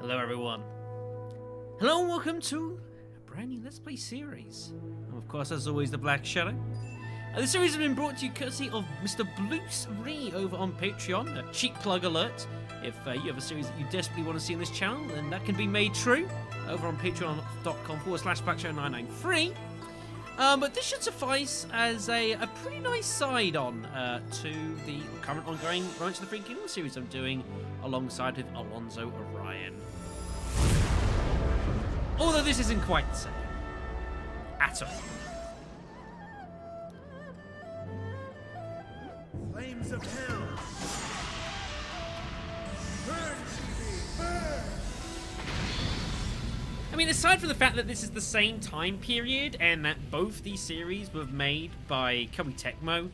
Hello everyone. Hello and welcome to a brand new Let's Play series. And of course, as always, the Black Shadow. This series has been brought to you courtesy of Mr. Bruce Ree over on Patreon. A cheap plug alert. If you have a series that you desperately want to see on this channel, then that can be made true over on patreon.com/blackshadow993. But this should suffice as a pretty nice side-on to the current ongoing Rise of the Three Kingdoms series I'm doing alongside with Alonso Orion. Although this isn't quite the same. At all. Flames of hell! Burn, Chibi! Burn! I mean, aside from the fact that this is the same time period and that both these series were made by Pt.1,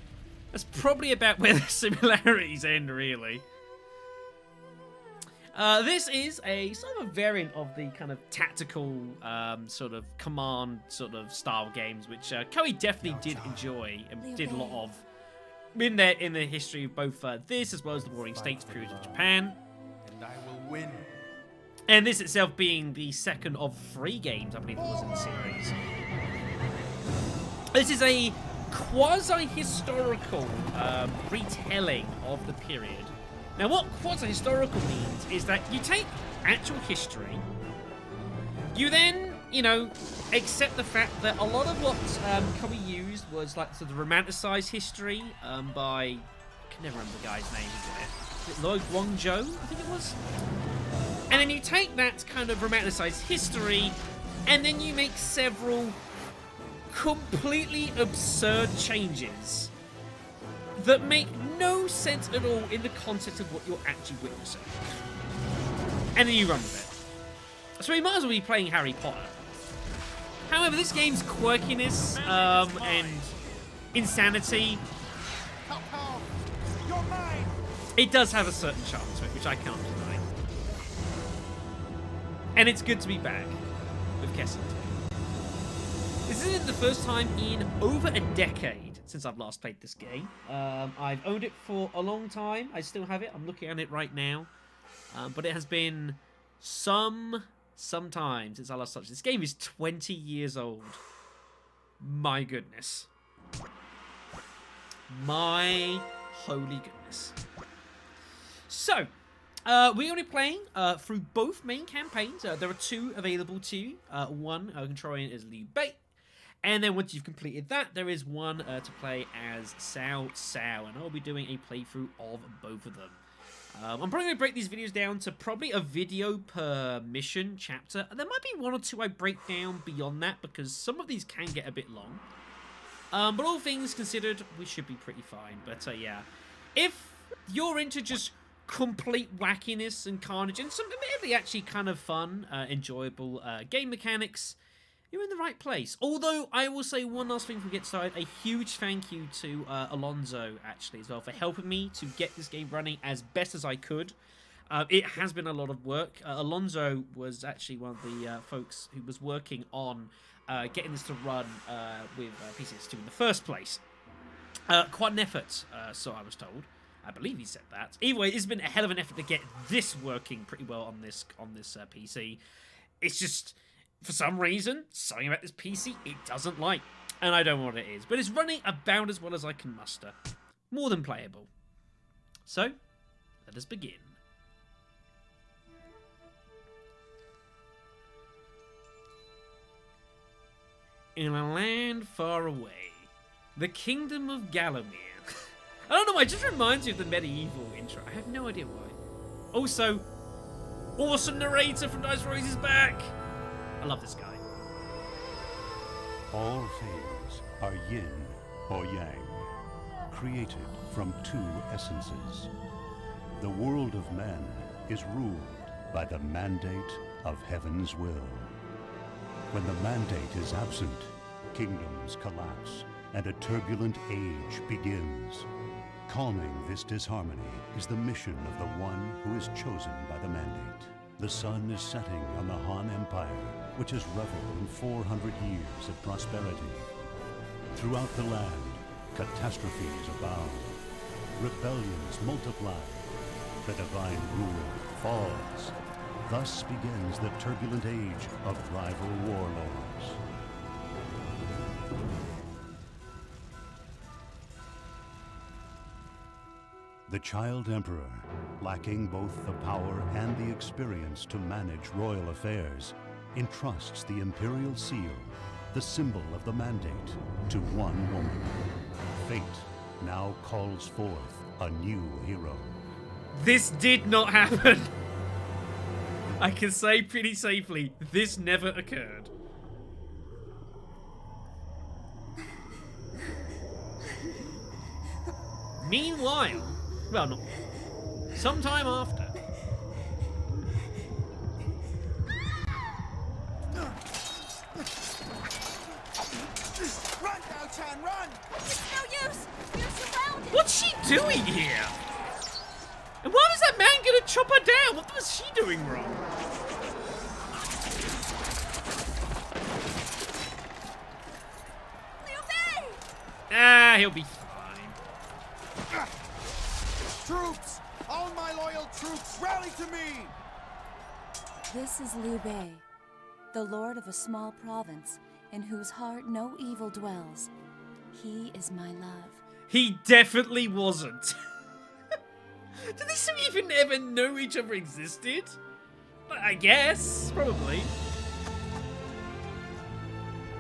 that's probably about where the similarities end, really. This is a sort of a variant of the kind of tactical sort of command sort of style games, which Koei definitely did enjoy and did a lot of in the history of both this as well as the Warring States period of Japan. And I will win. And this itself being the second of 3 games, I believe it was in the series. This is a quasi-historical retelling of the period. Now, what quasi-historical means is that you take actual history, you then, you know, accept the fact that a lot of what Koei used was like sort of romanticized history by, I can never remember the guy's name, is it Lloyd Guangzhou, I think it was? And then you take that kind of romanticized history, and then you make several completely absurd changes that make no sense at all in the context of what you're actually witnessing. And then you run with it. So we might as well be playing Harry Potter. However, this game's quirkiness and insanity, it does have a certain charm to it, which I can't deny. And it's good to be back with Kessen. This isn't the first time in over a decade since I've last played this game. I've owned it for a long time. I still have it. I'm looking at it right now. But it has been some time since I last touched it. This game is 20 years old. My goodness. My holy goodness. So, we're going to be playing through both main campaigns. There are 2 available to you. One controlling as Liu Bei. And then once you've completed that, there is one to play as Cao Cao. And I'll be doing a playthrough of both of them. I'm probably going to break these videos down to probably a video per mission chapter. And there might be 1 or 2 I break down beyond that, because some of these can get a bit long. But all things considered, we should be pretty fine. But yeah, if you're into just complete wackiness and carnage and some admittedly actually kind of fun, enjoyable game mechanics, you're in the right place. Although, I will say one last thing before we get started. A huge thank you to Alonso, actually, as well, for helping me to get this game running as best as I could. It has been a lot of work. Alonso was actually one of the folks who was working on getting this to run with PCS2 in the first place. Quite an effort, so I was told. I believe he said that. Either way, it's been a hell of an effort to get this working pretty well on this PC. It's just, for some reason, something about this PC it doesn't like. And I don't know what it is. But it's running about as well as I can muster. More than playable. So, let us begin. In a land far away, the kingdom of Gallowmere. I don't know, it just reminds me of the medieval intro. I have no idea why. Also, awesome narrator from Dice Royce is back. I love this guy. All things are yin or yang, created from 2 essences. The world of man is ruled by the mandate of heaven's will. When the mandate is absent, kingdoms collapse and a turbulent age begins. Calming this disharmony is the mission of the one who is chosen by the mandate. The sun is setting on the Han Empire, which has reveled in 400 years of prosperity. Throughout the land, catastrophes abound. Rebellions multiply. The divine ruler falls, Thus begins the turbulent age of rival warlords. The child emperor, lacking both the power and the experience to manage royal affairs, entrusts the imperial seal, the symbol of the mandate, to one woman. Fate now calls forth a new hero. This did not happen. I can say pretty safely, this never occurred. Meanwhile, well, not sometime after. Run, Dao-chan, run! It's no use! We're surrounded! What's she doing here? And why was that man gonna chop her down? What was she doing wrong? Liu Bei! Ah, he'll be fine. Troops! All my loyal troops, rally to me! This is Liu Bei, the lord of a small province in whose heart no evil dwells. He is my love. He definitely wasn't. Did these two even ever know each other existed? I guess, probably.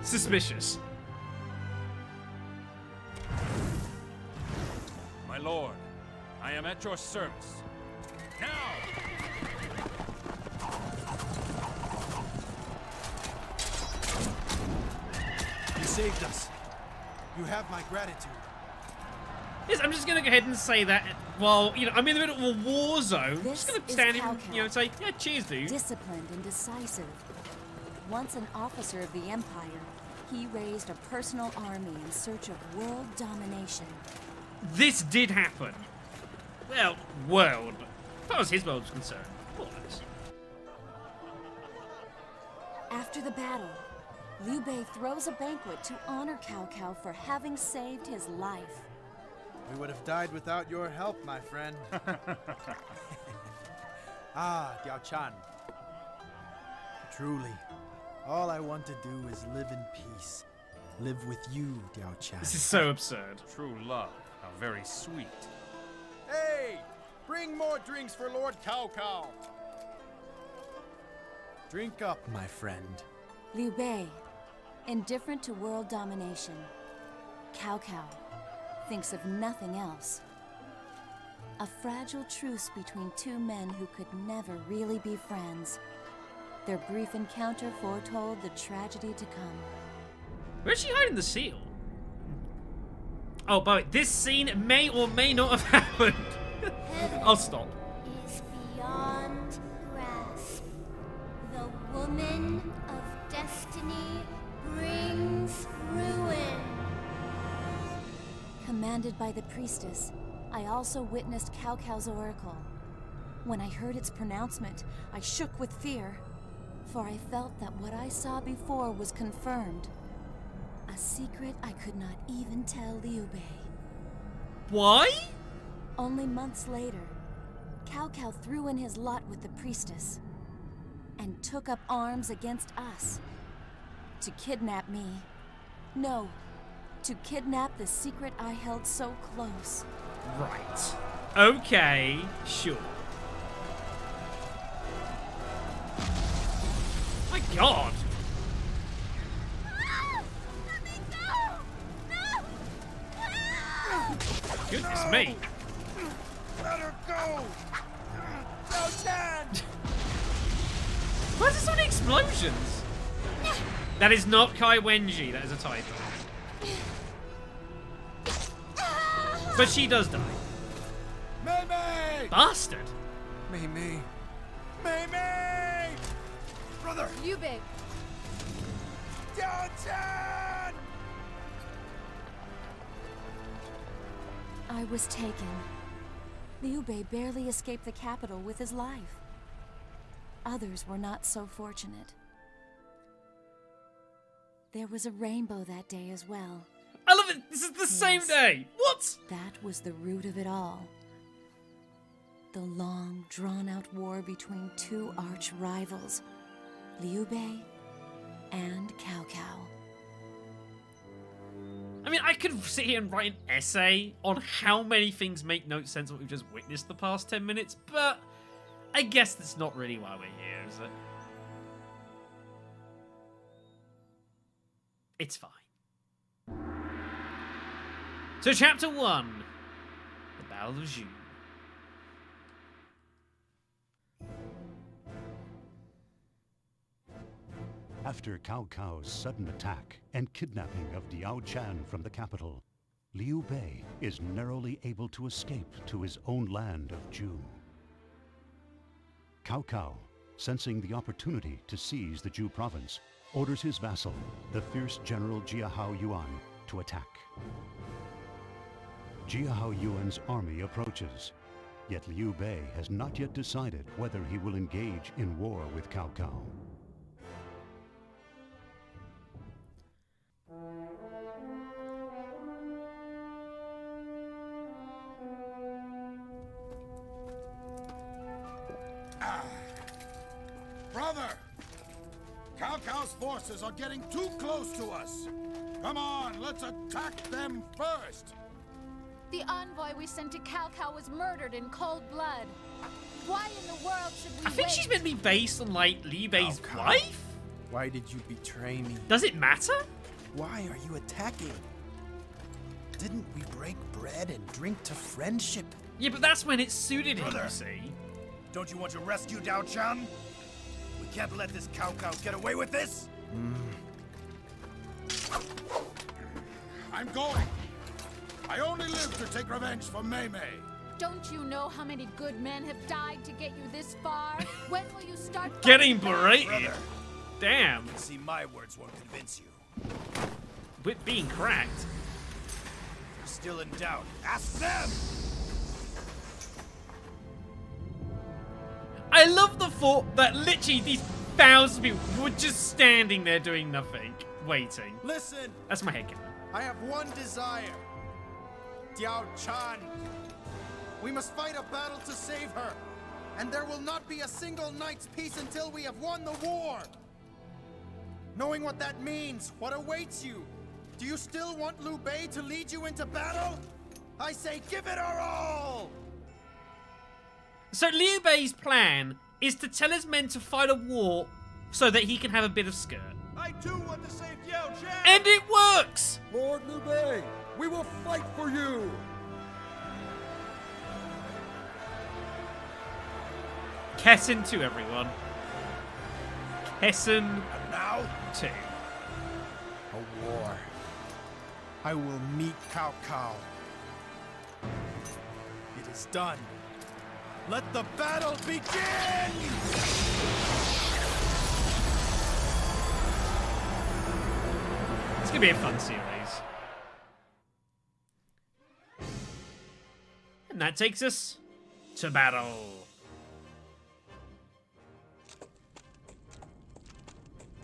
Suspicious. My lord, I am at your service. Now! You saved us. You have my gratitude. Yes, I'm just gonna go ahead and say that while, you know, I'm in the middle of a war zone. I'm just gonna This is stand here Cao and, Cao. you know, and say, yeah, cheers, dude. Disciplined and decisive. Once an officer of the Empire, he raised a personal army in search of world domination. This did happen. Well, world, but as far as his world was concerned, more or less. After the battle, Liu Bei throws a banquet to honor Cao Cao for having saved his life. We would have died without your help, my friend. Ah, Diao-chan. Truly, all I want to do is live in peace. Live with you, Diao-chan. This is so absurd. True love, how very sweet. Hey! Bring more drinks for Lord Cao Cao! Drink up, my friend. Liu Bei, indifferent to world domination. Cao Cao thinks of nothing else. A fragile truce between two men who could never really be friends. Their brief encounter foretold the tragedy to come. Where's she hiding the seal? Oh, by the way, this scene may or may not have happened. I'll stop. Is beyond grasp. The woman of destiny brings ruin. Commanded by the priestess, I also witnessed Cao Cao's oracle. When I heard its pronouncement, I shook with fear, for I felt that what I saw before was confirmed. A secret I could not even tell Liu Bei. Why? Only months later, Cao Cao threw in his lot with the priestess and took up arms against us. To kidnap me. No, to kidnap the secret I held so close. Right. Okay, sure. My god. Let me go! No! Ah! Goodness me. Let her go! Diao-chan! Why is there so many explosions? That is not Kai Wenji, that is a typo. But she does die. Mei-mei! Bastard. Mei-mei! Mei-mei! Brother! Liu Bei! Diao-chan! I was taken. Liu Bei barely escaped the capital with his life. Others were not so fortunate. There was a rainbow that day as well. I love it. This is the same Yes. day. What? That was the root of it all. the long, drawn-out war between two arch-rivals, Liu Bei and Cao Cao. I mean, I could sit here and write an essay on how many things make no sense what we've just witnessed the past 10 minutes, but I guess that's not really why we're here, is it? It's fine. So, Chapter 1, The Battle of June. After Cao Cao's sudden attack and kidnapping of Diao Chan from the capital, Liu Bei is narrowly able to escape to his own land of June. Cao Cao, sensing the opportunity to seize the Zhu province, orders his vassal, the fierce general Jiahao Yuan, to attack. Jiahao Yuan's army approaches, yet Liu Bei has not yet decided whether he will engage in war with Cao Cao. Brother! Cao Cao's forces are getting too close to us. Come on, let's attack them first. The envoy we sent to Cao Cao was murdered in cold blood. Why in the world should we I think wait? she's meant to be based on, like, Liu Bei's Cao Cao. wife? Why did you betray me? Does it matter? Why are you attacking? Didn't we break bread and drink to friendship? Yeah, but that's when it suited him, Brother. you see. Don't you want to rescue Diao Chan? We can't let this Cao Cao get away with this. I'm going. I only live to take revenge for Mei Mei. Don't you know how many good men have died to get you this far? When will you start Getting fighting back? berated. Damn. See, my words won't convince you. With being cracked. You're still in doubt. Ask them! I love the thought that literally these thousands of people were just standing there doing nothing, waiting. Listen, That's my headcanon. I have one desire. Diao Chan. We must fight a battle to save her. And there will not be a single night's peace until we have won the war. Knowing what that means, what awaits you, do you still want Liu Bei to lead you into battle? I say give it our all! So Liu Bei's plan is to tell his men to fight a war so that he can have a bit of skirt. I do want to save Diao Chan! And it works! Lord Liu Bei, we will fight for you! Kessen 2, everyone. Kessen And now, 2. A war. I will meet Cao Cao. It is done. Let the battle begin! It's gonna be a fun series. And that takes us to battle.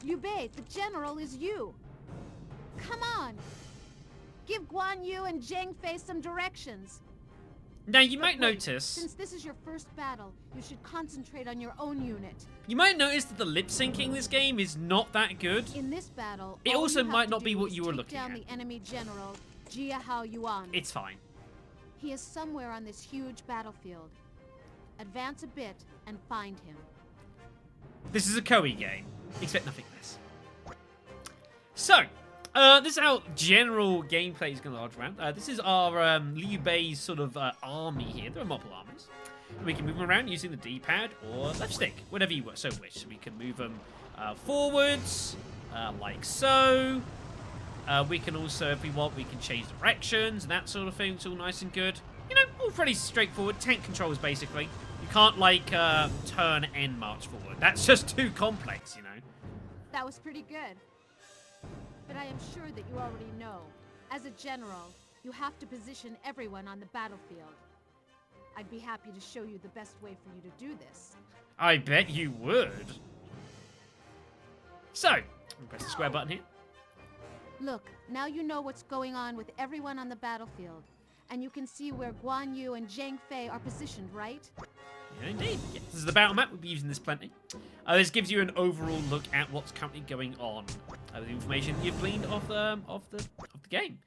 Liu Bei, the general is you. Come on. Give Guan Yu and Zheng Fei some directions. Now you might But wait, notice. Since this is your first battle, you should concentrate on your own unit. You might notice that the lip syncing in this game is not that good. In this battle, It all also you have might to not be do what is you were take looking down at. the enemy general, Jiahao Yuan. It's fine. He is somewhere on this huge battlefield. Advance a bit and find him. This is a Koei game. Expect nothing less. So, this is how general gameplay is going to lodge around. This is our Liu Bei's sort of army here. There are multiple armies. We can move them around using the D-pad or left stick, whatever you so wish. We can move them forwards, like so. We can also, if we want, we can change directions and that sort of thing. It's all nice and good. You know, all pretty straightforward. Tank controls, basically. You can't, like, turn and march forward. That's just too complex, you know. That was pretty good. But I am sure that you already know. As a general, you have to position everyone on the battlefield. I'd be happy to show you the best way for you to do this. I bet you would. So, press the square button here. Look, now you know what's going on with everyone on the battlefield. And you can see where Guan Yu and Zhang Fei are positioned, right? Yeah, indeed. Yeah, this is the battle map. We'll be using this plenty. This gives you an overall look at what's currently going on. The information you've gleaned off the game.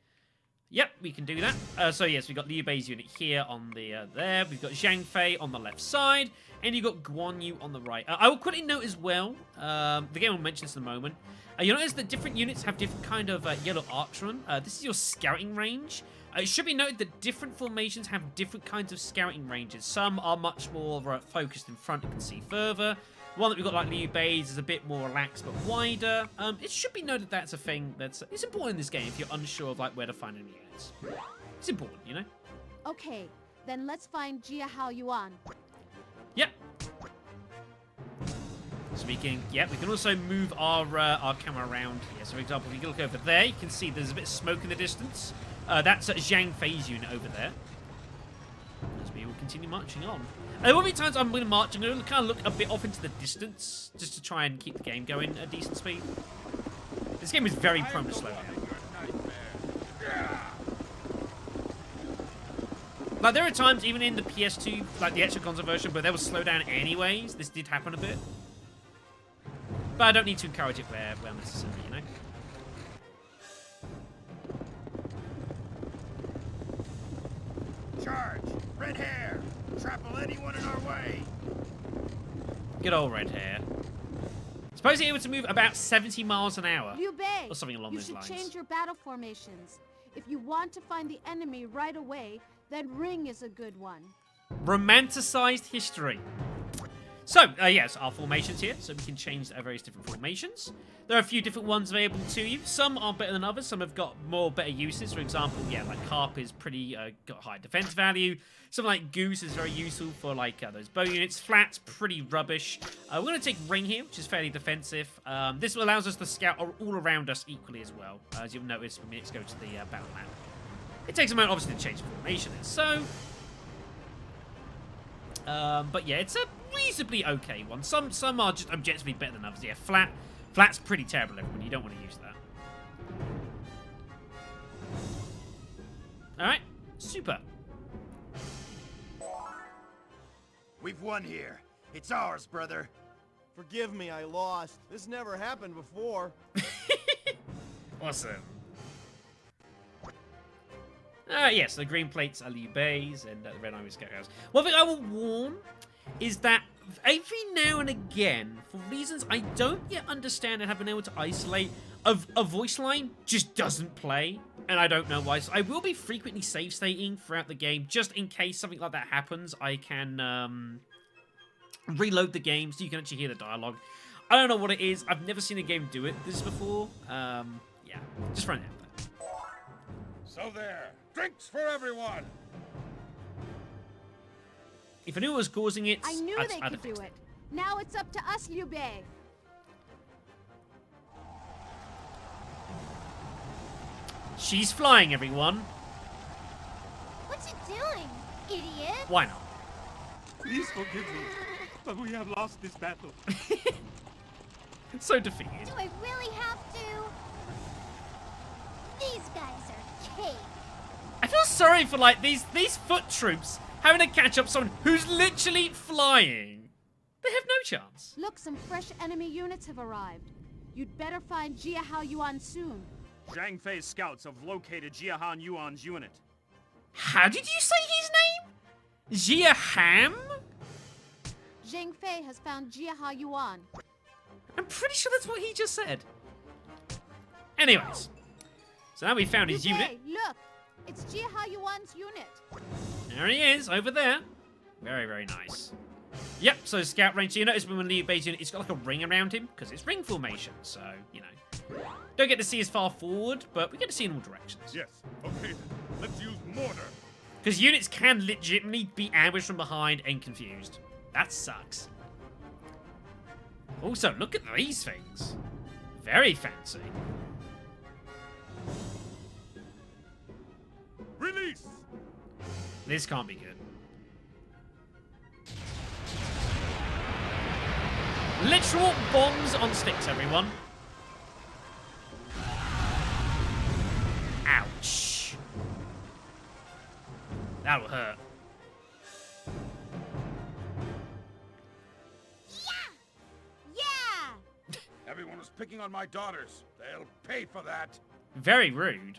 Yep, we can do that. So yes, we've got Liu Bei's unit here on the there. We've got Zhang Fei on the left side, and you've got Guan Yu on the right. I will quickly note as well. The game will mention this in a moment. You notice that different units have different kind of yellow arcs run. This is your scouting range. It should be noted that different formations have different kinds of scouting ranges. Some are much more focused in front and can see further. The one that we've got like Liu Bei's is a bit more relaxed but wider. It should be noted that's a thing that's it's important in this game if you're unsure of like where to find any units. It's important, you know? Okay, then let's find Jia Hao Yuan. Yep. So we can also move our camera around here. So for example, if you look over there, you can see there's a bit of smoke in the distance. That's Zhang Fei's unit over there. As we will continue marching on. There will be times I'm going to march. I'm going to kind of look a bit off into the distance just to try and keep the game going at a decent speed. This game is very prone to slow down. Like there are times even in the PS2, like the extra console version, where they will slow down anyways. This did happen a bit. But I don't need to encourage it where necessary, you know? Charge! Red hair! Trample anyone in our way! Good old red hair. Supposedly able to move about 70 miles an hour. Liu Bei, Or something along those lines. You should change your battle formations. If you want to find the enemy right away, then ring is a good one. Romanticized history. So, yes, our formations here, so we can change our various different formations. There are a few different ones available to you. Some are better than others. Some have got more better uses. For example, yeah, like Carp is pretty, got high defense value. Something like Goose is very useful for, like, those bow units. Flat's pretty rubbish. We're going to take Ring here, which is fairly defensive. This allows us to scout all around us equally as well, as you'll notice when we next go to the battle map. It takes a moment, obviously, to change the formation. So... but yeah, it's a reasonably okay one. Some are just objectively better than others. Yeah, Flat's pretty terrible, everyone. You don't want to use that. Alright, super. We've won here. It's ours, brother. Forgive me, I lost. This never happened before. Awesome. Yes, the green plates are Liu Bei's and the red army Scouthouse. One thing I will warn is that every now and again, for reasons I don't yet understand and have been able to isolate, a voice line just doesn't play, and I don't know why. So I will be frequently save stating throughout the game, just in case something like that happens. I can reload the game so you can actually hear the dialogue. I don't know what it is. I've never seen a game do this before. Yeah, just throwing it out there. So there. Drinks for everyone! If I knew what was causing it, I knew they I'd could do fixed it. Now it's up to us, Liu Bei. She's flying, everyone. What you doing, idiot? Why not? Please forgive me, but we have lost this battle. So defeated. Do I really have to? These guys are cake. I feel sorry for like these foot troops having to catch up someone who's literally flying. They have no chance. Look, some fresh enemy units have arrived. You'd better find Jia Hao Yuan soon. Zhang Fei's scouts have located Jia Han Yuan's unit. How did you say his name? Jia Ham? Zhang Fei has found Jia Hao Yuan. I'm pretty sure that's what he just said. Anyways, so now we found his Liu Bei, unit. look! It's Jia Hao Yuan's unit. There he is, over there. Very, very nice. Yep, so scout range. So you notice when Liu Bei's unit, it's got like a ring around him, because it's ring formation, so, you know. Don't get to see as far forward, but we get to see in all directions. Yes. Okay then. Let's use mortar. Because units can legitimately be ambushed from behind and confused. That sucks. Also, look at these things. Very fancy. Release! This can't be good. Literal bombs on sticks, everyone. Ouch. That'll hurt. Yeah! Everyone was picking on my daughters. They'll pay for that. Very rude.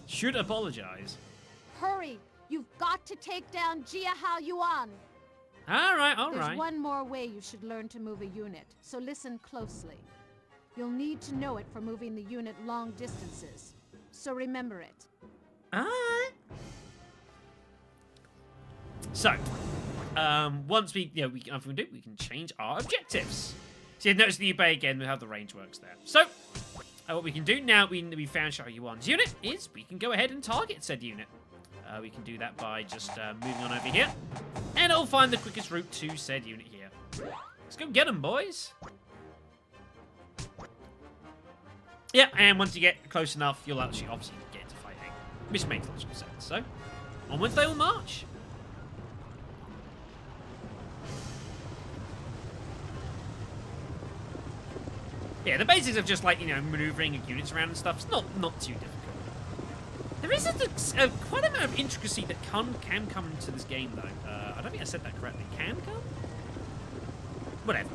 Should apologize. Hurry! You've got to take down Jia Hao Yuan. Alright, There's alright. one more way you should learn to move a unit, so listen closely. You'll need to know it for moving the unit long distances. So remember it. Alright. So, once we, we can change our objectives. So you notice the Bay again, we have the range works there. So, what we can do now we found Xiao Yuan's unit is we can go ahead and target said unit. We can do that by just moving on over here. And it'll find the quickest route to said unit here. Let's go get them, boys. Yeah, and once you get close enough, you'll actually obviously get into fighting. Which makes logical sense. So, onwards they will march. Yeah, the basics of just like, maneuvering units around and stuff, it's not too difficult. There is quite an amount of intricacy that can come into this game, though. I don't think I said that correctly. Can come? Whatever.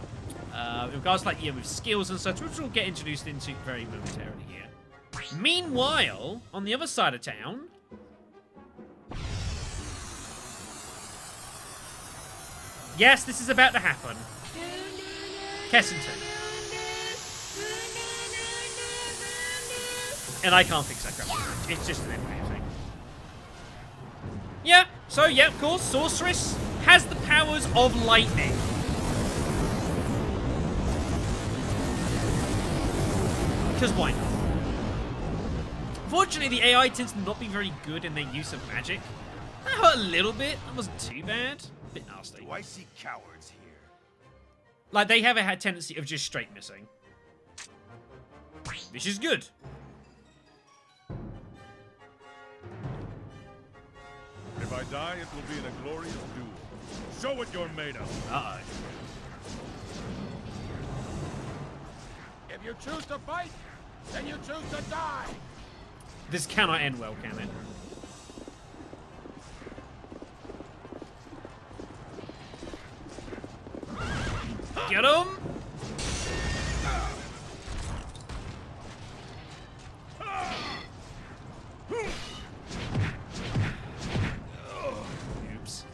In regards to, with skills and such, which we'll get introduced into very momentarily here. Meanwhile, on the other side of town... Yes, this is about to happen. Kessington. And I can't fix that crap. It's just an emulator thing. Yeah, so yeah, of course, Sorceress has the powers of lightning. Because why not? Fortunately, the AI tends to not be very good in their use of magic. That hurt a little bit. That wasn't too bad. A bit nasty. Do I see cowards here? Like, they have a tendency of just straight missing. Which is good. If I die, it will be in a glorious duel. Show what you're made of. Uh-oh. If you choose to fight, then you choose to die. This cannot end well, can it? Get him! Oops.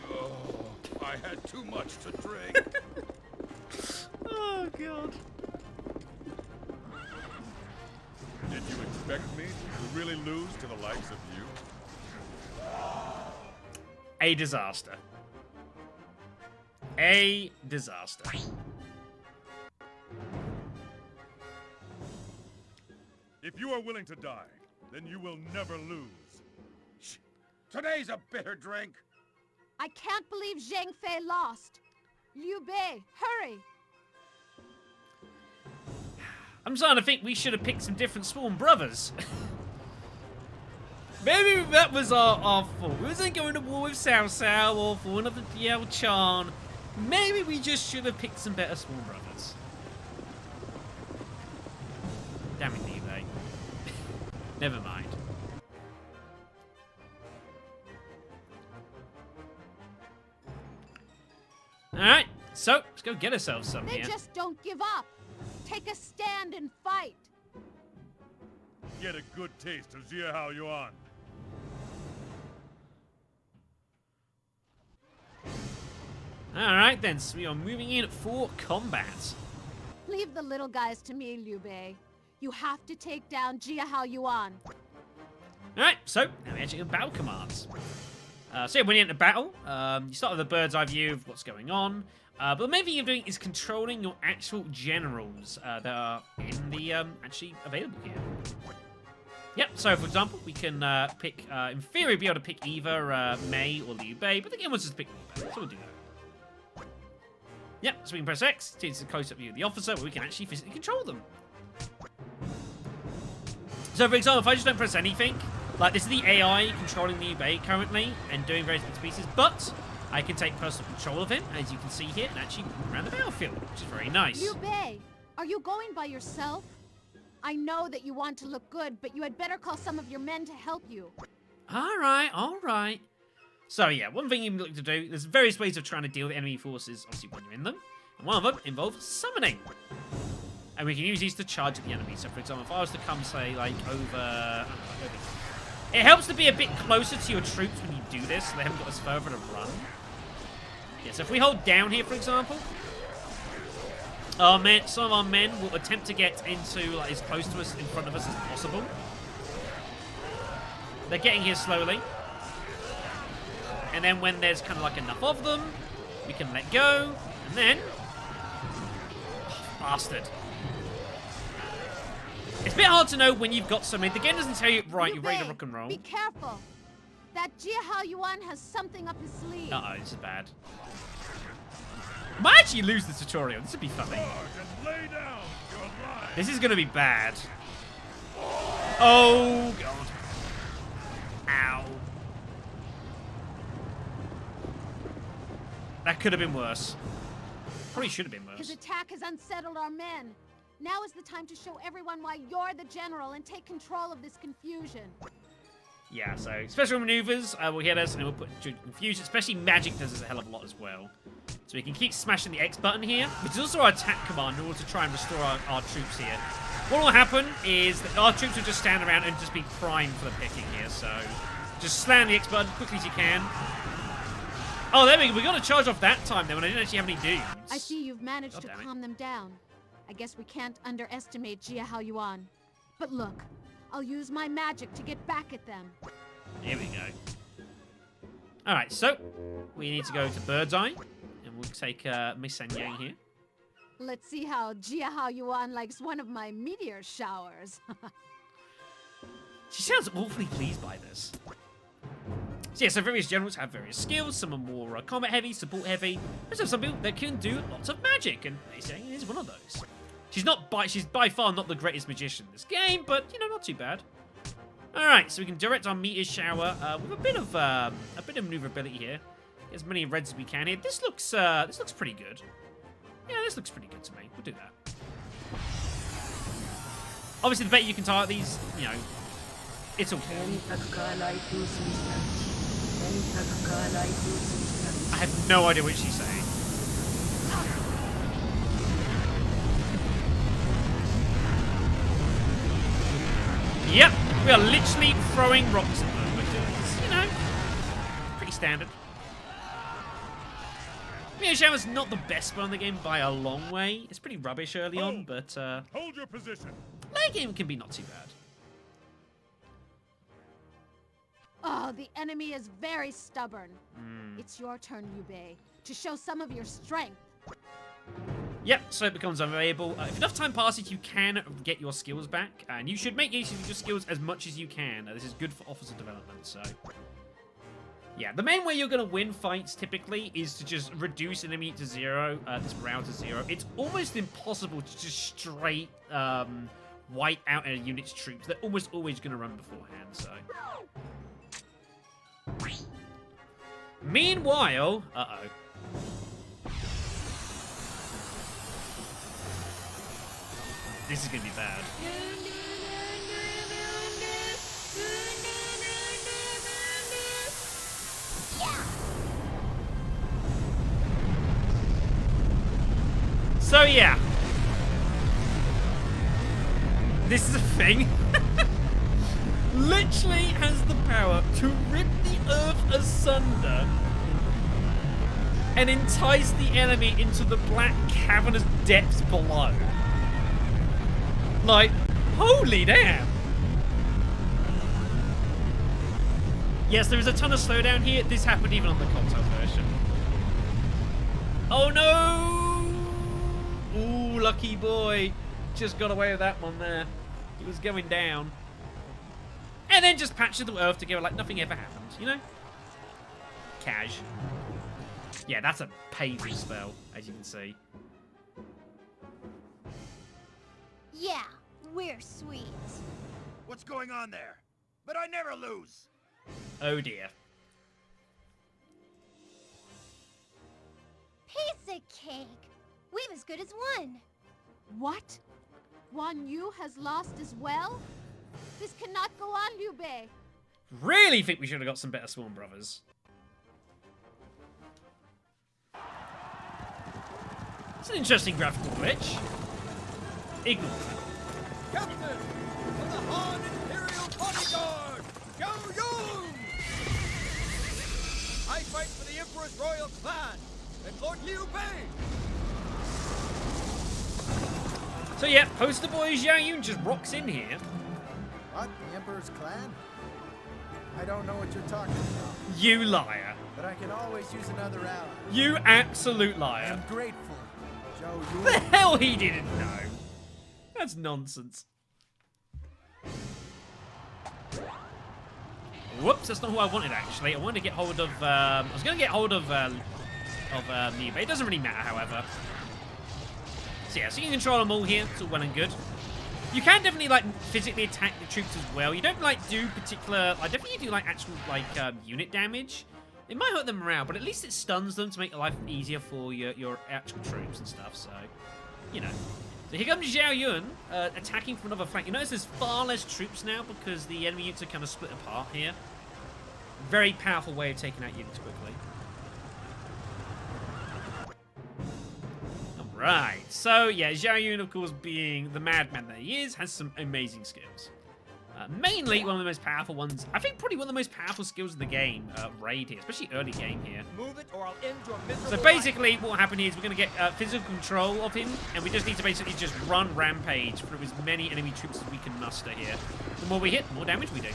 Oh, I had too much to drink. Oh, God. Did you expect me to really lose to the likes of you? A disaster. A disaster. If you are willing to die, then you will never lose. Today's a bitter drink. I can't believe Zheng Fei lost. Liu Bei, hurry! I'm starting to think we should have picked some different Sworn Brothers. Maybe that was our fault. We wasn't going to war with Cao Cao or for one of the Diao Chan. Maybe we just should have picked some better Sworn Brothers. Damn it, Liu Bei. Never mind. Alright, so let's go get ourselves some They here. just don't give up. Take a stand and fight. Get a good taste of Jia Hao Yuan. Alright then, so we are moving in for combat. Leave the little guys to me, Liu Bei. You have to take down Jia Hao Yuan. Alright, so now we actually have battle commands. So yeah, when you enter battle, you start with a bird's eye view of what's going on. But the main thing you're doing is controlling your actual generals that are in the actually available here. Yep, so for example, we can pick, in theory, be able to pick either Mei or Liu Bei, but the game wants us to pick Liu Bei, so we'll do that. Yep, so we can press X to see a close-up view of the officer, where we can actually physically control them. So for example, if I just don't press anything, like this is the AI controlling Liu Bei currently and doing various bits and pieces, but I can take personal control of him, as you can see here, and actually move around the battlefield, which is very nice. Liu Bei, Are you going by yourself? I know that you want to look good, but you had better call some of your men to help you. All right. So yeah, one thing you look to do, there's various ways of trying to deal with enemy forces, obviously when you're in them. And one of them involves summoning. And we can use these to charge at the enemy. So for example, if I was to come, say, like, over... It helps to be a bit closer to your troops when you do this, so they haven't got as further to run. Yeah, so if we hold down here, for example, some of our men will attempt to get into, like, as close to us, in front of us as possible. They're getting here slowly. And then when there's kind of like enough of them, we can let go, and then... Bastard. It's a bit hard to know when you've got so many. The game doesn't tell you, right, you're ready to rock and roll. Be careful. That Jia Yuan has something up his sleeve. Uh-oh, this is bad. Might actually lose the tutorial. This would be funny. Lay down. You're alive. This is going to be bad. Oh, God. Ow. That could have been worse. Probably should have been worse. His attack has unsettled our men. Now is the time to show everyone why you're the general and take control of this confusion. Yeah, so special maneuvers will hit us and we'll put confusion. Especially magic does this a hell of a lot as well. So we can keep smashing the X button here, which is also our attack command in order to try and restore our troops here. What will happen is that our troops will just stand around and just be primed for the picking here. So just slam the X button quickly as you can. Oh, there we go. We got to charge off that time then when I didn't actually have any dudes. I see you've managed to calm them down. I guess we can't underestimate Jia Yuan. But look, I'll use my magic to get back at them. Here we go. Alright, so we need to go to Bird's Eye. And we'll take Miss Sanyang here. Let's see how Jia Yuan likes one of my meteor showers. She sounds awfully pleased by this. So yeah, so various generals have various skills. Some are more combat heavy, support heavy. There's also some people that can do lots of magic, and Miss Sanyang is one of those. She's by far not the greatest magician in this game, but you know, not too bad. All right, so we can direct our meteor shower with a bit of maneuverability here. Get as many reds as we can here. This looks pretty good. Yeah, this looks pretty good to me. We'll do that. Obviously, the better you can target these, you know, it's all good. I have no idea what she's saying. Yep, we are literally throwing rocks at them, which is, you know, pretty standard. Meteor Shower's not the best spell in the game by a long way. It's pretty rubbish early on, but Hold your position. late game can be not too bad. Oh, the enemy is very stubborn. It's your turn, Yubei, to show some of your strength. Yep, so it becomes unavailable. If enough time passes, you can get your skills back, and you should make use of your skills as much as you can. This is good for officer development, so... Yeah, the main way you're going to win fights, typically, is to just reduce enemy to zero, this round to zero. It's almost impossible to just straight wipe out a unit's troops. They're almost always going to run beforehand, so... Meanwhile... Uh-oh. This is going to be bad. So yeah. This is a thing. Literally has the power to rip the earth asunder and entice the enemy into the black cavernous depths below. Like, holy damn! Yes, there is a ton of slowdown here. This happened even on the console version. Oh no! Ooh, lucky boy. Just got away with that one there. He was going down. And then just patched the earth together like nothing ever happened, you know? Cash. Yeah, that's a painful spell, as you can see. Yeah, we're sweet. What's going on there? But I never lose. Oh dear. Piece of cake. We've as good as won. What? Guan Yu has lost as well? This cannot go on, Liu Bei. Really think we should have got some better Sworn Brothers. It's an interesting graphical glitch. Ignore that. Captain of the Han Imperial Bodyguard, Zhao Yun! I fight for the Emperor's royal clan and Lord Liu Bei. So yeah, poster boy Zhao Yun just rocks in here. What? The Emperor's clan? I don't know what you're talking about, You liar. but I can always use another ally. You absolute liar. I'm grateful, Joe. The hell he didn't know. That's nonsense. Whoops, that's not who I wanted actually. I wanted to get hold of. I was going to get hold of Liu Bei. It doesn't really matter, however. So yeah, so you can control them all here. It's all well and good. You can definitely like physically attack the troops as well. You don't like do particular. I definitely do like actual like unit damage. It might hurt them morale, but at least it stuns them to make life easier for your actual troops and stuff. So, you know. So here comes Zhao Yun attacking from another flank. You notice there's far less troops now because the enemy units are kind of split apart here. Very powerful way of taking out units quickly. Right, so yeah, Zhao Yun, of course, being the madman that he is, has some amazing skills. Mainly, one of the most powerful ones, I think probably one of the most powerful skills in the game, Raid here, especially early game here. Move it or I'll end your miserable So basically, what will happen is we're going to get physical control of him, and we just need to basically just run Rampage through as many enemy troops as we can muster here. The more we hit, the more damage we do.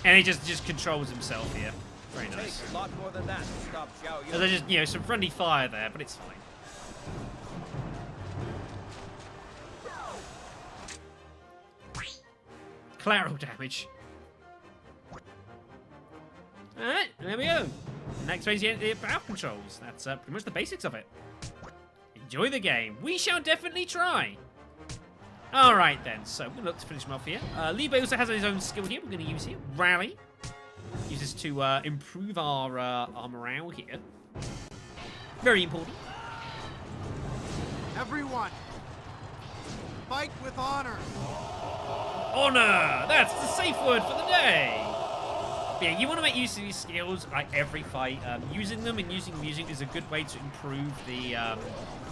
And he just controls himself here. Very nice. Takes a lot more than that to stop Zhao Yun. So there's just, you know, some friendly fire there, but it's fine. Collateral damage. Alright, there we go. Next phase, the power controls. That's pretty much the basics of it. Enjoy the game. We shall definitely try. Alright then, so we'll look to finish him off here. Liu Bei also has his own skill here we're going to use here. Rally. Use this to improve our morale here. Very important. Everyone, fight with honor. Honor! That's the safe word for the day! But yeah, you want to make use of these skills like every fight. Using them and using music is a good way to improve the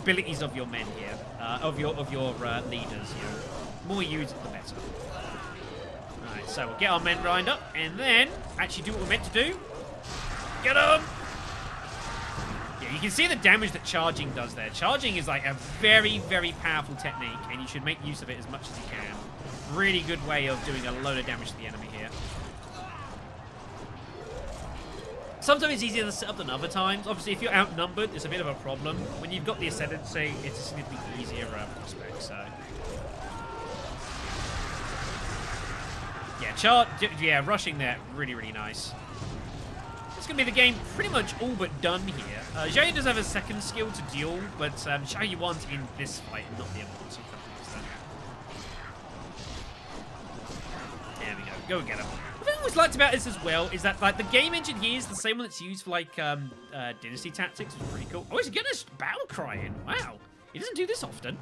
abilities of your men here, of your leaders here. The more you use it, the better. Alright, so we'll get our men lined up and then actually do what we're meant to do. Get them! Yeah, you can see the damage that charging does there. Charging is like a very, very powerful technique, and you should make use of it as much as you can. Really good way of doing a load of damage to the enemy here. Sometimes it's easier to set up than other times. Obviously, if you're outnumbered, it's a bit of a problem. When you've got the ascendancy, it's a significantly easier prospect, so... Yeah, rushing there, really, really nice. It's going to be the game pretty much all but done here. Zhao Yun does have a second skill to duel, but Zhao Yun's in this fight and not the other one, so there we go. Go and get him. What I always liked about this as well is that like the game engine here is the same one that's used for like Dynasty Tactics, which is pretty cool. Oh, he's getting a battle cry in. Wow. He doesn't do this often.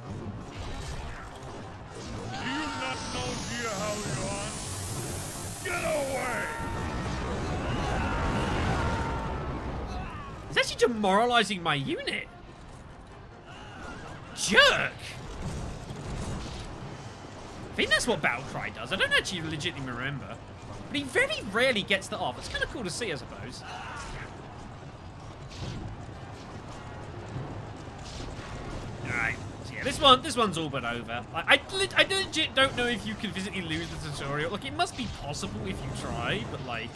Do you not know Jia Hao Yuan? Get away! He's actually demoralizing my unit. Jerk! I think that's what Battle Cry does. I don't actually legitimately remember. But he very rarely gets that off. It's kind of cool to see, I suppose. Alright. So yeah, this one's all but over. I legit don't know if you can physically lose the tutorial. Like, it must be possible if you try, but like...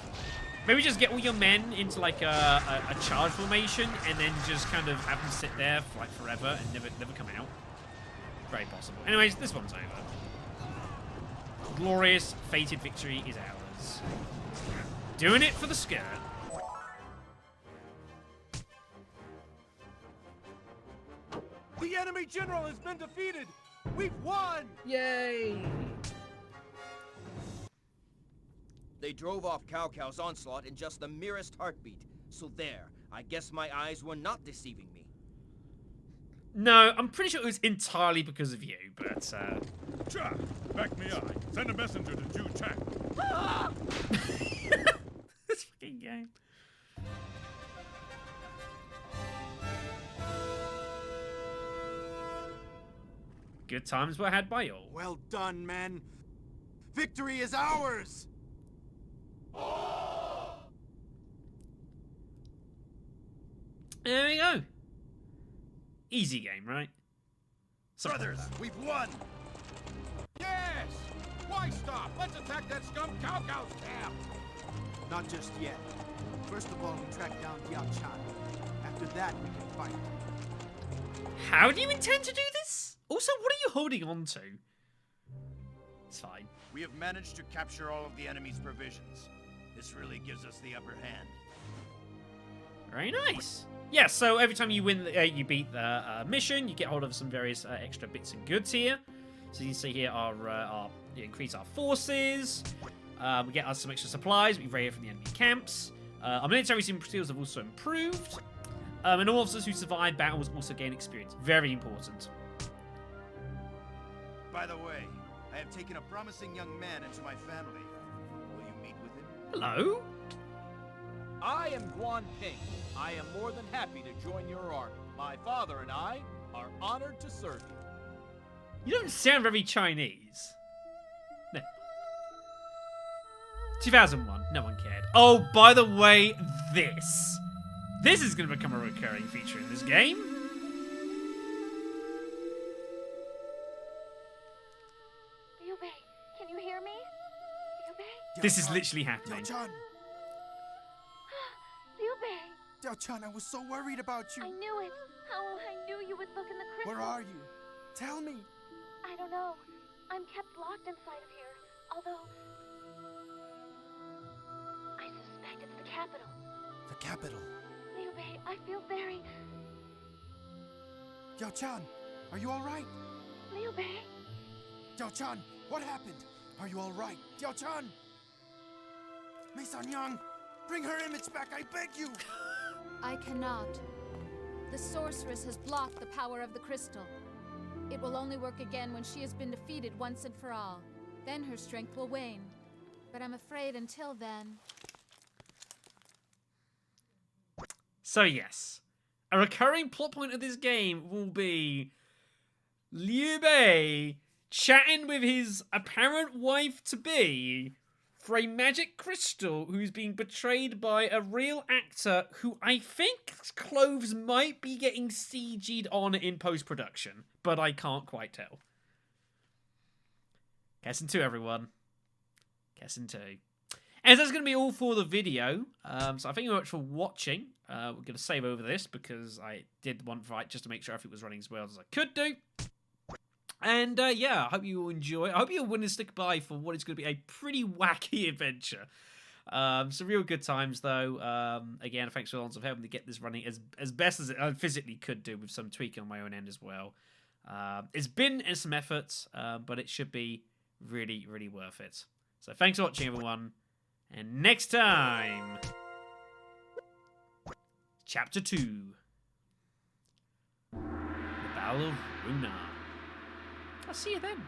Maybe just get all your men into like a charge formation and then just kind of have them sit there for like forever and never come out. Very possible. Anyways, this one's over. Glorious, fated victory is ours. Doing it for the skirt. The enemy general has been defeated! We've won! Yay! They drove off Cao Cao's onslaught in just the merest heartbeat. So there, I guess my eyes were not deceiving me. No, I'm pretty sure it was entirely because of you, but, Cha! Back me up. Send a messenger to Ju Chang. This fucking game. Good times were had by all. Well done, men. Victory is ours! There we go. Easy game, right? Something like Brothers, that. we've won! Yes! Why stop? Let's attack that scum Cao Cao's camp! Not just yet. First of all, we track down Diao Chan. After that, we can fight. How do you intend to do this? Also, what are you holding on to? It's fine. We have managed to capture all of the enemy's provisions. This really gives us the upper hand. Very nice. Yeah, so every time you win, you beat the mission, you get hold of some various extra bits and goods here. So you can see here our increase our forces. We get us some extra supplies. We raid from the enemy camps. Our military skills have also improved. And all officers who survive battles also gain experience. Very important. By the way, I have taken a promising young man into my family. Will you meet with him? Hello? I am Guan Ping. I am more than happy to join your army. My father and I are honored to serve you. You don't sound very Chinese. No. 2001. No one cared. Oh, by the way, this. This is going to become a recurring feature in this game. Liu Bei, can you hear me? Liu Bei? This is literally happening. Diao Chan! Liu Bei! Diao Chan, I was so worried about you. I knew it. Oh, I knew you would look in the crystal. Where are you? Tell me. I don't know. I'm kept locked inside of here. Although, I suspect it's the capital. The capital. Liu Bei, I feel very... Diao Chan, are you all right? Liu Bei? Diao Chan, what happened? Are you all right? Diao Chan! Mei San Yang, bring her image back, I beg you! I cannot. The sorceress has blocked the power of the crystal. It will only work again when she has been defeated once and for all. Then her strength will wane. But I'm afraid until then... So yes, a recurring plot point of this game will be Liu Bei chatting with his apparent wife-to-be for a magic crystal who's being betrayed by a real actor who I think clothes might be getting CG'd on in post-production, but I can't quite tell. Kessen 2, everyone. Kessen 2. And that's going to be all for the video. So I thank you very much for watching. We're going to save over this because I did one fight just to make sure everything was running as well as I could do. And yeah, I hope you all enjoy. I hope you're willing to stick by for what is going to be a pretty wacky adventure. Some real good times though. Again, thanks for the of helping to get this running as best as I physically could do with some tweaking on my own end as well. It's been some effort, but it should be really, really worth it. So thanks for watching, everyone. And next time, Chapter 2, The Battle of Runa. I'll see you then.